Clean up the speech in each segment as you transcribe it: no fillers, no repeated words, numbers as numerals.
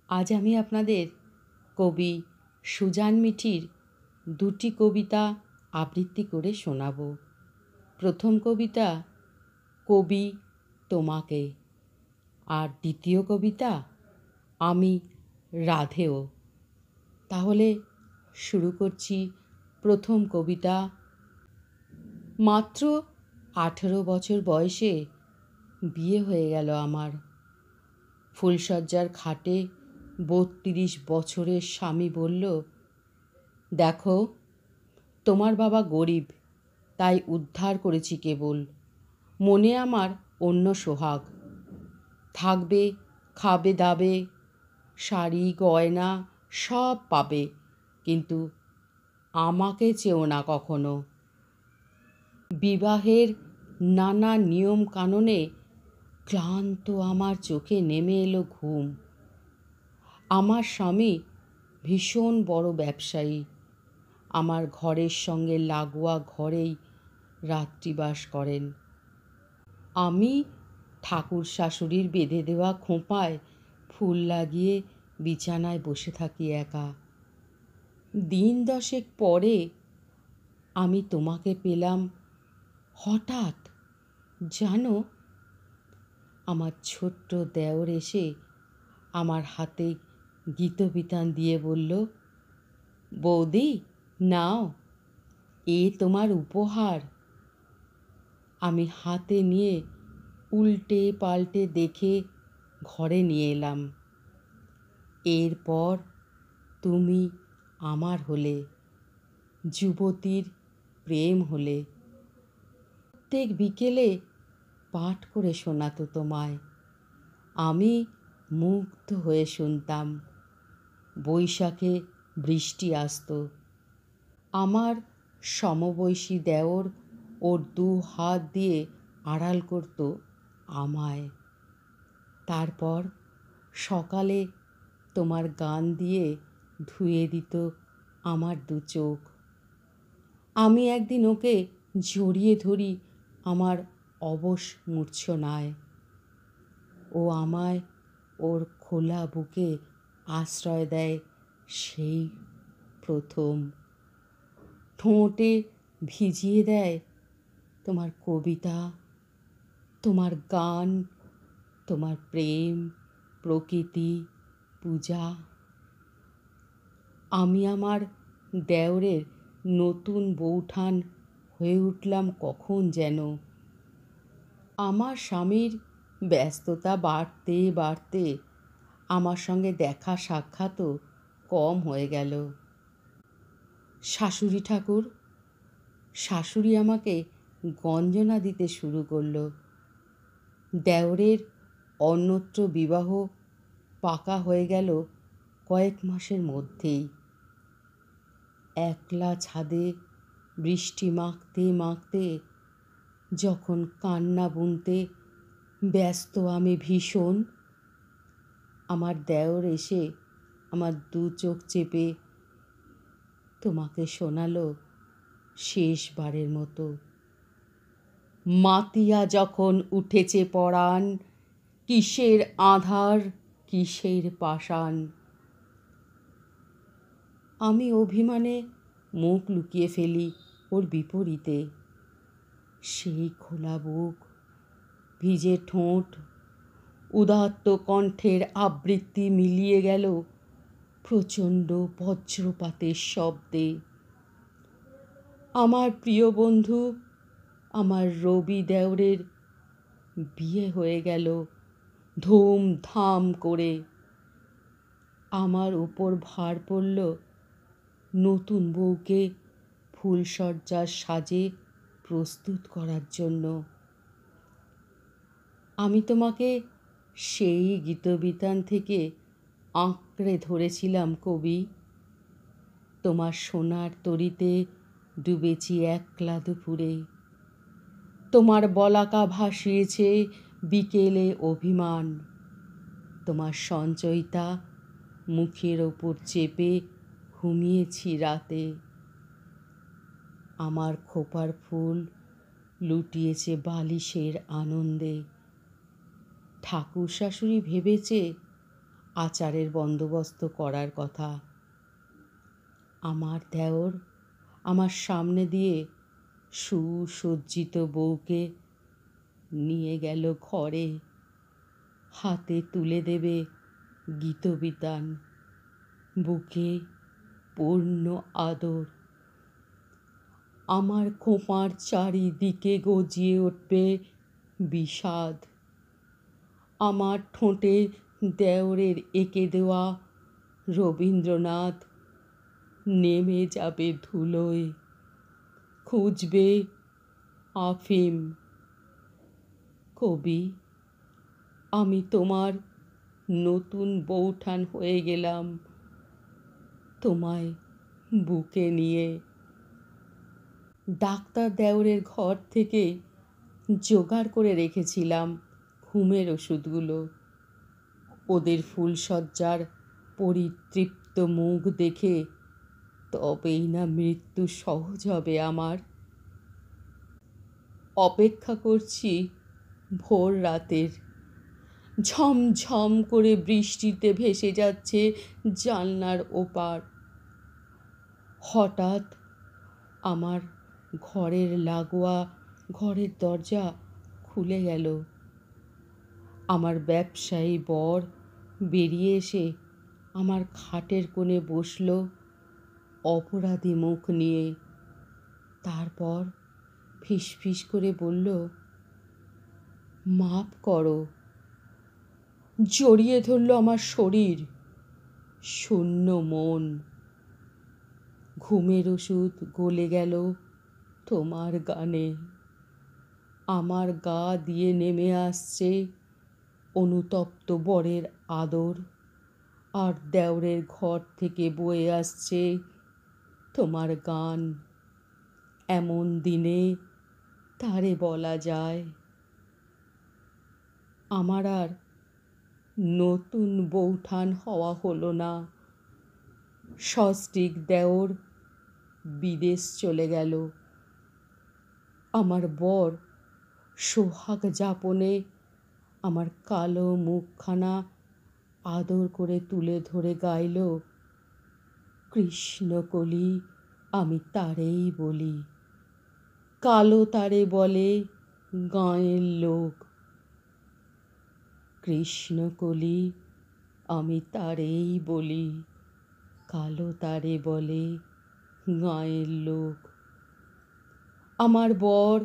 আজ আমি আপনাদের কবি সুজান মিঠির দুটি কবিতা আবৃত্তি করে শোনাব। প্রথম কবিতা কবি তোমাকে, আর দ্বিতীয় কবিতা আমি রাধেয়। তাহলে শুরু করছি প্রথম কবিতা। মাত্র 18 বছর বয়সে বিয়ে হয়ে গেল আমার। ফুলশয্যার খাটে 32 বছরের স্বামী বলল, দেখো তোমার বাবা গরিব, তাই উদ্ধার করেছি কেবল। মনে আমার অন্য সোহাগ, থাকবে খাবে দাবে, শাড়ি গয়না সব পাবে, কিন্তু আমাকে চেও না কখনো। বিবাহের নানা নিয়ম কানুনে ক্লান্ত আমার চোখে নেমে এলো ঘুম। আমার স্বামী ভীষণ বড় ব্যবসায়ী, আমার ঘরের সঙ্গে লাগোয়া ঘরেই রাত্রিবাস করেন। আমি ঠাকুর শাশুড়ির বেঁধে দেওয়া খোঁপায় ফুল লাগিয়ে বিছানায় বসে থাকি একা। দিন 10 পরে আমি তোমাকে পেলাম হঠাৎ। জানো, আমার ছোট্ট দেওর এসে আমার হাতে গীতবিতান দিয়ে বলল, বৌদি নাও, এ তোমার উপহার। আমি হাতে নিয়ে উল্টে পাল্টে দেখে ঘরে নিয়ে এলাম। এরপর তুমি আমার হলে, যুবতীর প্রেম হলে। প্রত্যেক বিকেলে পাঠ করে শোনাতো তোমায়, আমি মুগ্ধ হয়ে শুনতাম। বৈশাখে বৃষ্টি আসতো, আমার সমবয়সী দেওর ওর 2 হাত দিয়ে আড়াল করত আমায়। তারপর সকালে তোমার গান দিয়ে ধুয়ে দিত আমার 2 চোখ। আমি একদিন ওকে জড়িয়ে ধরি আমার অবশ মূর্ছনায়। ও আমায় ওর খোলা বুকে আশ্রয় দেয় সেই প্রথম। ঠোঁটে ভিজিয়ে দেয় তোমার কবিতা, তোমার গান, তোমার প্রেম, প্রকৃতি, পূজা। আমি আমার দেওরের নতুন বউঠান হয়ে উঠলাম কখন যেন। আমার স্বামীর ব্যস্ততা বাড়তে বাড়তে আমার সঙ্গে দেখা সাক্ষাৎও কম হয়ে গেল। শাশুড়ি ঠাকুর, শাশুড়ি আমাকে গঞ্জনা দিতে শুরু করল। দেওরের অন্যত্র বিবাহ পাকা হয়ে গেল কয়েক মাসের মধ্যেই। একলা ছাদে বৃষ্টি মাখতে মাখতে যখন কান্না বুনতে ব্যস্ত আমি ভীষণ, আমার দেওর এসে আমার 2 চোখ চেপে তোমাকে শোনালো শেষবারের মতো, মাতিয়া যখন উঠেছে পরাণ, কিসের আঁধার কিসের পাষাণ। আমি অভিমানে মুখ লুকিয়ে ফেলি ওর বিপরীতে। সেই খোলা বুক, ভিজে ঠোঁট, উদাত্ত কণ্ঠের আবৃত্তি মিলিয়ে গেল প্রচণ্ড বজ্রপাতের শব্দে। আমার প্রিয় বন্ধু আমার রবি দেওরের বিয়ে হয়ে গেল ধুমধাম করে। আমার উপর ভার পড়ল নতুন বউকে ফুলশয্যার সাজে প্রস্তুত করার জন্য। আমি তোমাকে সেই গীতবিতান থেকে আঁকড়ে ধরেছিলাম কবি। তোমার সোনার তরীতে ডুবেছি একলা দুপুরে। তোমার বলাকা ভাসিয়েছে বিকেলে অভিমান। তোমার সঞ্চয়িতা মুখের ওপর চেপে ঘুমিয়েছি রাতে। আমার খোপার ফুল লুটিয়েছে বালিশের আনন্দে। ঠাকুর শাশুড়ি ভেবেছে আচারের বন্দোবস্ত করার কথা। আমার দেওর আমার সামনে দিয়ে সুসজ্জিত বউকে নিয়ে গেল ঘরে, হাতে তুলে দেবে গীতবিতান, বুকে পূর্ণ আদর। আমার খোঁপার চারিদিকে গজিয়ে উঠবে বিষাদ। আমার ঠোঁটে দেওরের এঁকে দেওয়া রবীন্দ্রনাথ নেমে যাবে ধুলোয়, খুঁজবে আফিম। কবি, আমি তোমার নতুন বউঠান হয়ে গেলাম, তোমায় বুকে নিয়ে। ডাক্তার দেওরের ঘর থেকে জোগাড় করে রেখেছিলাম ঘুমের ওষুধগুলো। ওদের ফুলশয্যার পরিতৃপ্ত মুখ দেখে তবেই না মৃত্যু সহজ হবে আমার। অপেক্ষা করছি ভোর রাতের। ঝমঝম করে বৃষ্টিতে ভেসে যাচ্ছে জানলার ওপার। হঠাৎ আমার ঘরের লাগোয়া ঘরের দরজা খুলে গেল। আমার ব্যবসায়ী বর বেরিয়ে এসে আমার খাটের কোণে বসল অপরাধী মুখ নিয়ে। তারপর ফিসফিস করে বলল, মাপ করো। জড়িয়ে ধরল আমার শরীর, শূন্য মন। ঘুমের ওষুধ গলে গেল তোমার গানে। আমার গা দিয়ে নেমে আসছে অনুতপ্ত বরের আদর, আর দেওরের ঘর থেকে বয়ে আসছে তোমার গান। এমন দিনে তারে বলা যায়। আমার আর নতুন বউঠান হওয়া হলো না। সস্ত্রীক দেওর বিদেশ চলে গেল। আমার বর সোহাগ যাপনে আমার কালো মুখখানা আদর করে তুলে ধরে গাইল, কৃষ্ণকলি আমি তারেই বলি, কালো তারে বলে গাঁয়ের লোক। কৃষ্ণকলি আমি তারেই বলি, কালো তারে বলে গাঁয়ের লোক। আমার বর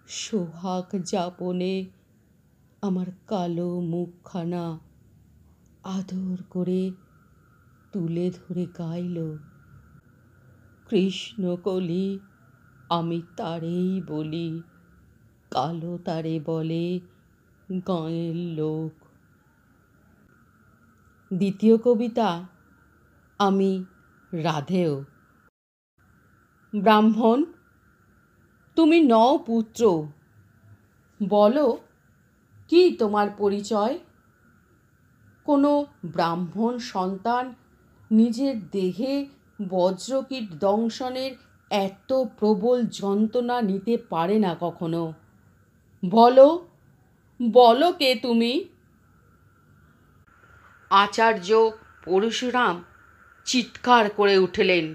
সোহাগ যাপনে আমার কালো মুখখানা আদর করে তুলে ধরে গাইল, কৃষ্ণকলি আমি তারেই বলি, কালো তারে বলে গাঁয়ের লোক। দ্বিতীয় কবিতা, আমি রাধেয়। ব্রাহ্মণ, তুমি নও পুত্র, বলো কি তোমার পরিচয়? কোনো ব্রাহ্মণ সন্তান নিজের দেহে বজ্রকীট দংশনের এত প্রবল যন্ত্রণা নিতে পারে না কখনো। বলো, বলো কে তুমি? আচার্য পরশুরাম চিৎকার করে উঠলেন।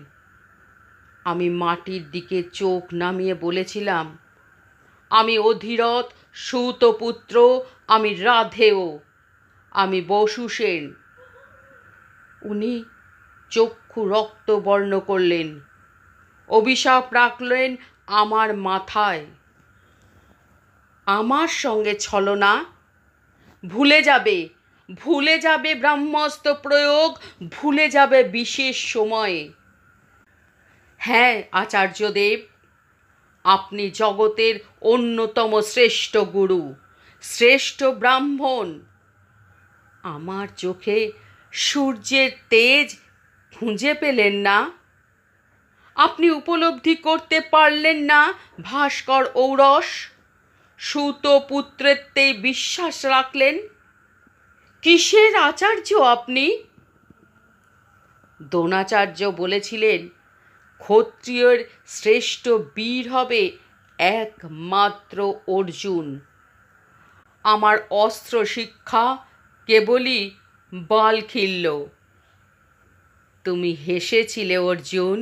আমি মাটির দিকে চোখ নামিয়ে বলেছিলাম, আমি অধিরথ সূতপুত্র, আমি রাধেয়, আমি বসু সেন। উনি চক্ষু রক্তবর্ণ করলেন, অভিশাপ রাখলেন আমার মাথায়। আমার সঙ্গে ছলনা, ভুলে যাবে, ভুলে যাবে ব্রহ্মাস্ত্র প্রয়োগ, ভুলে যাবে বিশেষ সময়ে। হ্যাঁ আচার্যদেব, আপনি জগতের অন্যতম শ্রেষ্ঠ গুরু, শ্রেষ্ঠ ব্রাহ্মণ। আমার চোখে সূর্যের তেজ খুঁজে পেলেন না? আপনি উপলব্ধি করতে পারলেন না ভাস্কর ঔরস? সূতপুত্রেত্বেই বিশ্বাস রাখলেন? কিসের আচার্য আপনি? দ্রোণাচার্য বলেছিলেন, ক্ষত্রিয়ের শ্রেষ্ঠ বীর হবে একমাত্র অর্জুন। আমার অস্ত্র শিক্ষা কেবলই বাল খিলল। তুমি হেসেছিলে অর্জুন।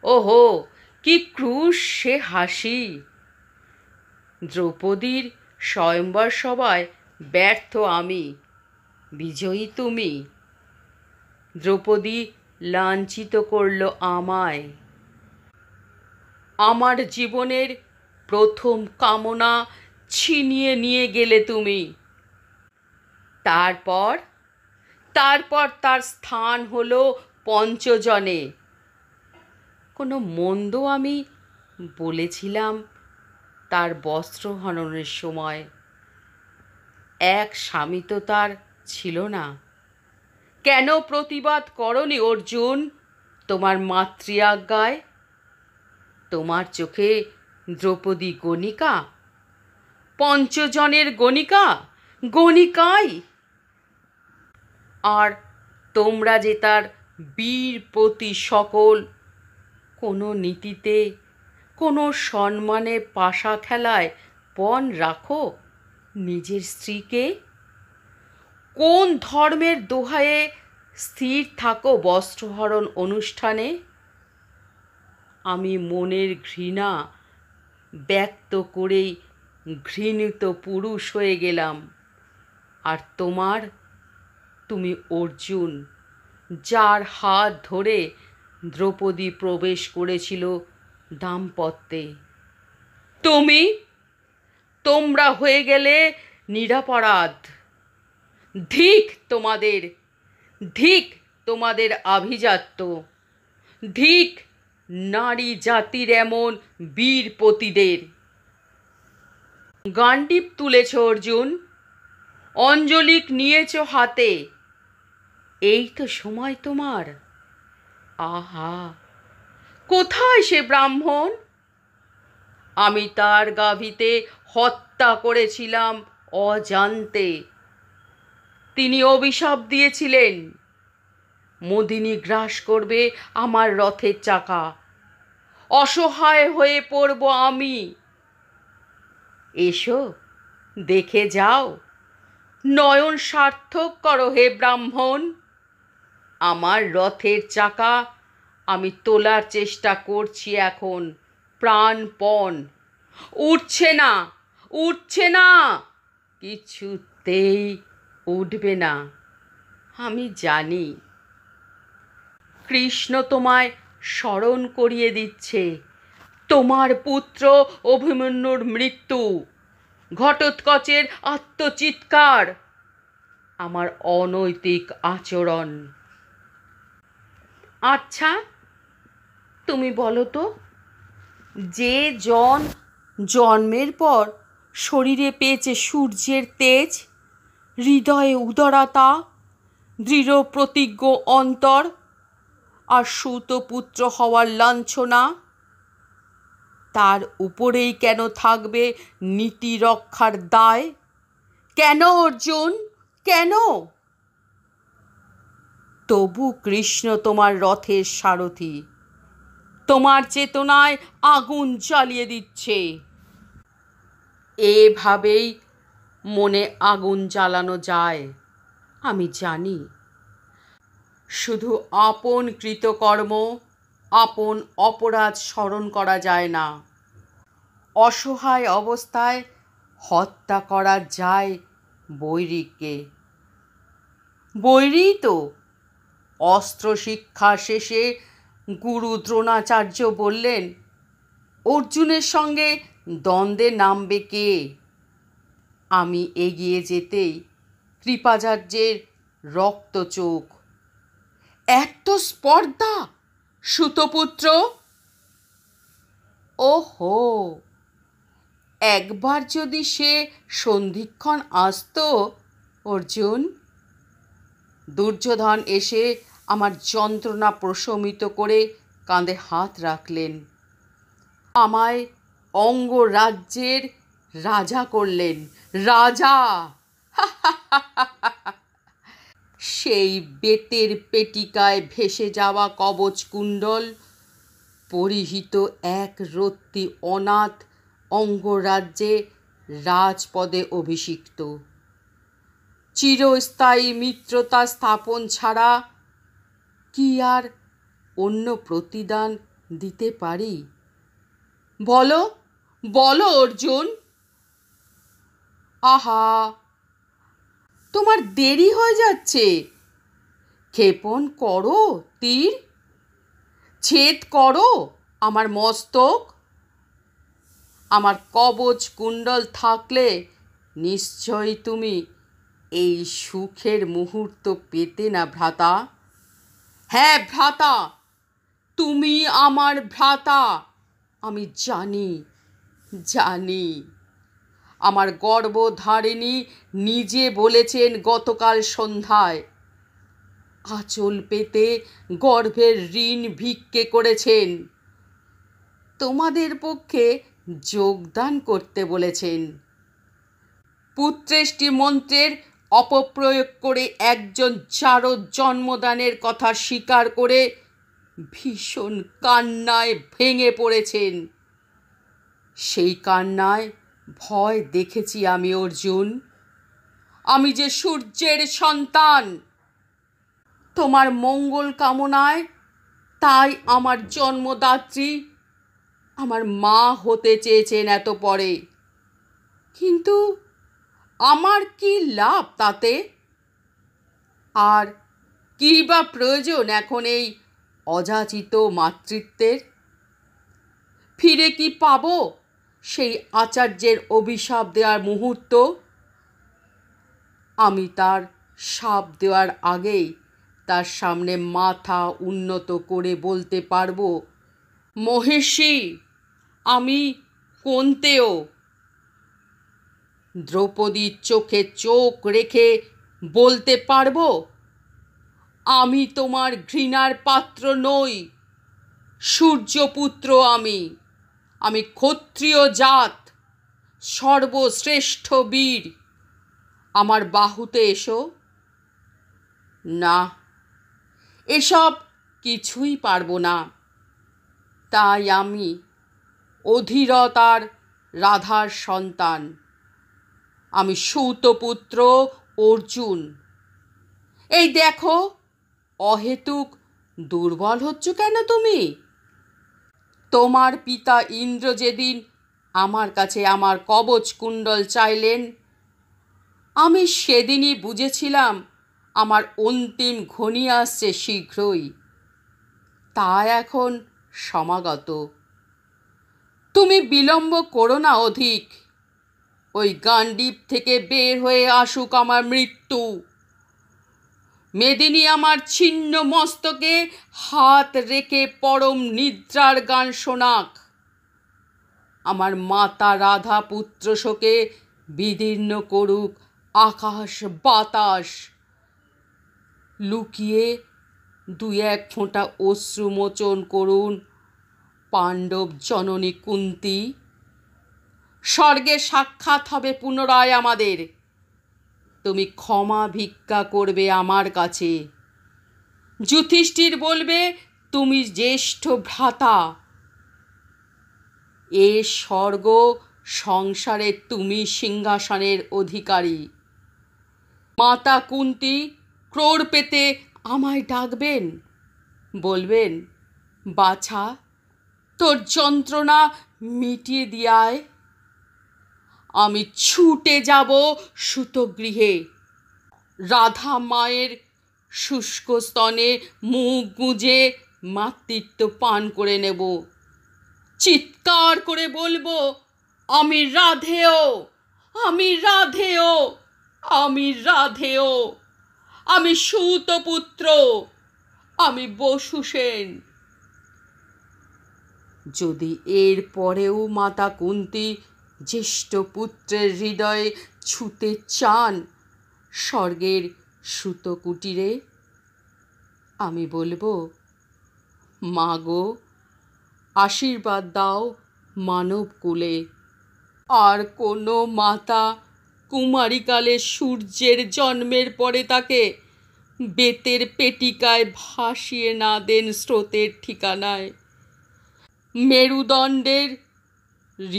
ওহো, কি ক্রুশ সে হাসি! দ্রৌপদীর স্বয়ংবর সভায় ব্যর্থ আমি, বিজয়ী তুমি। দ্রৌপদী লাঞ্ছিত করল আমায়। আমার জীবনের প্রথম কামনা ছিনিয়ে নিয়ে গেলে তুমি। তারপর তারপর তার স্থান হলো পঞ্চজনে। কোনো মন্দ আমি বলেছিলাম তার বস্ত্রহননের সময়? এক স্বামী তো তার ছিল না। কেন প্রতিবাদ করনি অর্জুন তোমার মাতৃ আজ্ঞায়? তোমার চোখে দ্রৌপদী গণিকা, পঞ্চজনের গণিকা, গণিকাই। আর তোমরা যে তার বীর প্রতি সকল, কোনো নীতিতে, কোনো সম্মানে পাশা খেলায় পণ রাখো নিজের স্ত্রীকে? কোন ধর্মের দোহায়ে স্থির থাকো বস্ত্রহরণ অনুষ্ঠানে? আমি মনের ঘৃণা ব্যক্ত করেই ঘৃণিত পুরুষ হয়ে গেলাম। আর তুমি অর্জুন, যার হাত ধরে দ্রৌপদী প্রবেশ করেছিল দাম্পত্যে। তোমরা হয়ে গেলে নিরপরাধ। ধিক তোমাদের, ধিক তোমাদের আভিজাত্য, ধিক নারী জাতির এমন বীরপতিদের। গান্ডীব তুলেছ অর্জুন, অঞ্জলিক নিয়েছ হাতে। এই তো সময় তোমার। আহা, কোথায় সে ব্রাহ্মণ? আমি তার গাভীতে হত্যা করেছিলাম অজান্তে। তিনি অভিশাপ দিয়েছিলেন, মোদিনী গ্রাস করবে আমার রথের চাকা, অসহায় হয়ে পড়ব আমি। এসো দেখে যাও, নয়ন সার্থক করো হে ব্রাহ্মণ। আমার রথের চাকা আমি তোলার চেষ্টা করছি এখন প্রাণপণ। উঠছে না, উঠছে না, কিছুতেই উঠবে না। আমি জানি কৃষ্ণ তোমায় স্মরণ করিয়ে দিচ্ছে তোমার পুত্র অভিমন্যুর মৃত্যু, ঘটোৎকচের আত্মচিৎকার, আমার অনৈতিক আচরণ। আচ্ছা, তুমি বলো তো, যে জন জন্মের পর শরীরে পেয়েছে সূর্যের তেজ, হৃদয়ে উদারতা, দৃঢ় প্রতিজ্ঞ অন্তর আর সুতপুত্র হওয়ার লাঞ্ছনা, তার উপরেই কেন থাকবে নীতি রক্ষার দায়? কেন অর্জুন, কেন? তবু কৃষ্ণ তোমার রথের সারথি, তোমার চেতনায় আগুন জ্বালিয়ে দিচ্ছে। এভাবেই মনে আগুন জ্বালানো যায়, আমি জানি। শুধু আপন কৃতকর্ম, আপন অপরাধ স্মরণ করা যায় না। অসহায় অবস্থায় হত্যা করা যায় বৈরীকে। বৈরী তো অস্ত্র শিক্ষা শেষে গুরু দ্রোণাচার্য বললেন, অর্জুনের সঙ্গে দ্বন্দ্বে নামবে কে? আমি এগিয়ে যেতেই কৃপাচার্যের রক্ত চোখ। এত স্পর্ধা সুতপুত্র! ওহো, একবার যদি সে সন্ধিক্ষণ আসত অর্জুন! দুর্যোধন এসে আমার যন্ত্রণা প্রশমিত করে কাঁধে হাত রাখলেন, আমায় অঙ্গরাজ্যের রাজা করলেন। রাজা! সেই বেতের পেটিকায় ভেসে যাওয়া কবচ কুণ্ডল পরিহিত এক রত্তি অনাথ অঙ্গরাজ্যে রাজপদে অভিষিক্ত। চিরস্থায়ী মিত্রতা স্থাপন ছাড়া কি আর অন্য প্রতিদান দিতে পারি? বলো বলো অর্জুন। আহা, তোমার দেরি হয়ে যাচ্ছে। ক্ষেপণ করো তীর, ছেদ করো আমার মস্তক। আমার কবচ কুণ্ডল থাকলে নিশ্চয়ই তুমি এই সুখের মুহূর্ত পেতে না ভ্রাতা। হ্যাঁ ভ্রাতা, তুমি আমার ভ্রাতা। আমি জানি জানি। আমার গর্ভধারিণী নিজে বলেছেন গতকাল সন্ধ্যায়, আঁচল পেতে গর্ভের ঋণ ভিক্ষে করেছেন, তোমাদের পক্ষে যোগদান করতে বলেছেন। পুত্রেষ্টি মন্ত্রের অপপ্রয়োগ করে একজন যারও জন্মদানের কথা স্বীকার করে ভীষণ কান্নায় ভেঙে পড়েছেন। সেই কান্নায় ভয় দেখেছি আমি অর্জুন। আমি যে সূর্যের সন্তান, তোমার মঙ্গল কামনায় তাই আমার জন্মদাত্রী আমার মা হতে চেয়েছেন এত পরে। কিন্তু আমার কি লাভ তাতে? আর কী বা প্রয়োজন এখন এই অযাচিত মাতৃত্বের? ফিরে কি পাবো সেই আচার্যের অভিশাপ দেওয়ার মুহূর্ত? আমি তার শাপ দেওয়ার আগেই তার সামনে মাথা উন্নত করে বলতে পারবো, মহেশী, আমি কোন্তেয়। দ্রৌপদীর চোখে চোখ রেখে বলতে পারবো, আমি তোমার ঘৃণার পাত্র নই। সূর্যপুত্র আমি ক্ষত্রিয় জাত, সর্বশ্রেষ্ঠ বীর। আমার বাহুতে এসো। না, এসব কিছুই পারবো না। তাই আমি অধীরতার রাধার সন্তান, আমি সূতপুত্র অর্জুন। এই দেখো, অহেতুক দুর্বল হচ্ছ কেন তুমি? তোমার পিতা ইন্দ্র যেদিন আমার কাছে আমার কবচ কুণ্ডল চাইলেন, আমি সেদিনই বুঝেছিলাম আমার অন্তিম ঘনিয়ে আসছে শীঘ্রই। তা এখন সমাগত। তুমি বিলম্ব করো না অধিক। ওই গান্ডীব থেকে বের হয়ে আসুক আমার মৃত্যু। মেদিনী আমার ছিন্ন মস্তকে হাত রেখে পরম নিদ্রার গান শোনাক। আমার মাতা রাধা পুত্র শোকে বিদীর্ণ করুক আকাশ বাতাস। লুকিয়ে দুই এক ফোঁটা অশ্রু মোচন করুন পাণ্ডব জননী কুন্তী। স্বর্গে সাক্ষাৎ হবে পুনরায় আমাদের। তুমি ক্ষমা ভিক্ষা করবে আমার কাছে। যুধিষ্ঠির বলবে, তুমি জ্যেষ্ঠ ভ্রাতা। এ স্বর্গ সংসারে তুমি সিংহাসনের অধিকারী। মাতা কুন্তী ক্রোড় পেতে আমায় ডাকবেন, বলবেন, বাছা, তোর যন্ত্রণা মিটিয়ে দিয়ায়। আমি ছুটে যাব সুতগৃহে। রাধা মায়ের শুষ্ক স্তনে মুখ গুঁজে মাতৃত্ব পান করে নেব। চিৎকার করে বলবো, আমি রাধেয়, আমি রাধেয়, আমি রাধেয়, আমি সূতপুত্র, আমি বসু সেন। যদি এর পরেও মাতা কুন্তী জ্যেষ্ঠ পুত্রের হৃদয়ে ছুতে চান স্বর্গের সুতকুটিরে, আমি বলবো, মা গো, আশীর্বাদ দাও মানব কুলে। আর কোনো মাতা কুমারীকালে সূর্যের জন্মের পরে তাকে বেতের পেটিকায় ভাসিয়ে না দেন স্রোতের ঠিকানায়। মেরুদণ্ডের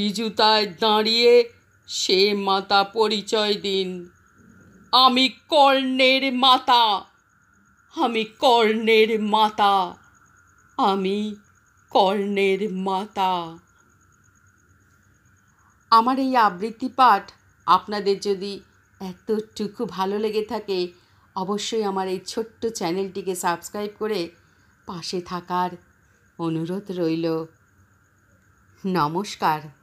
ঋজুতায় দাঁড়িয়ে সে মাতা পরিচয় দিন। আমি কর্ণের মাতা, আমি কর্ণের মাতা, আমি কর্ণের মাতা। আমার এই আবৃত্তি পাঠ আপনাদের যদি এতটুকু ভালো লেগে থাকে, অবশ্যই আমার এই ছোট্ট চ্যানেলটিকে সাবস্ক্রাইব করে পাশে থাকার অনুরোধ রইল। নমস্কার।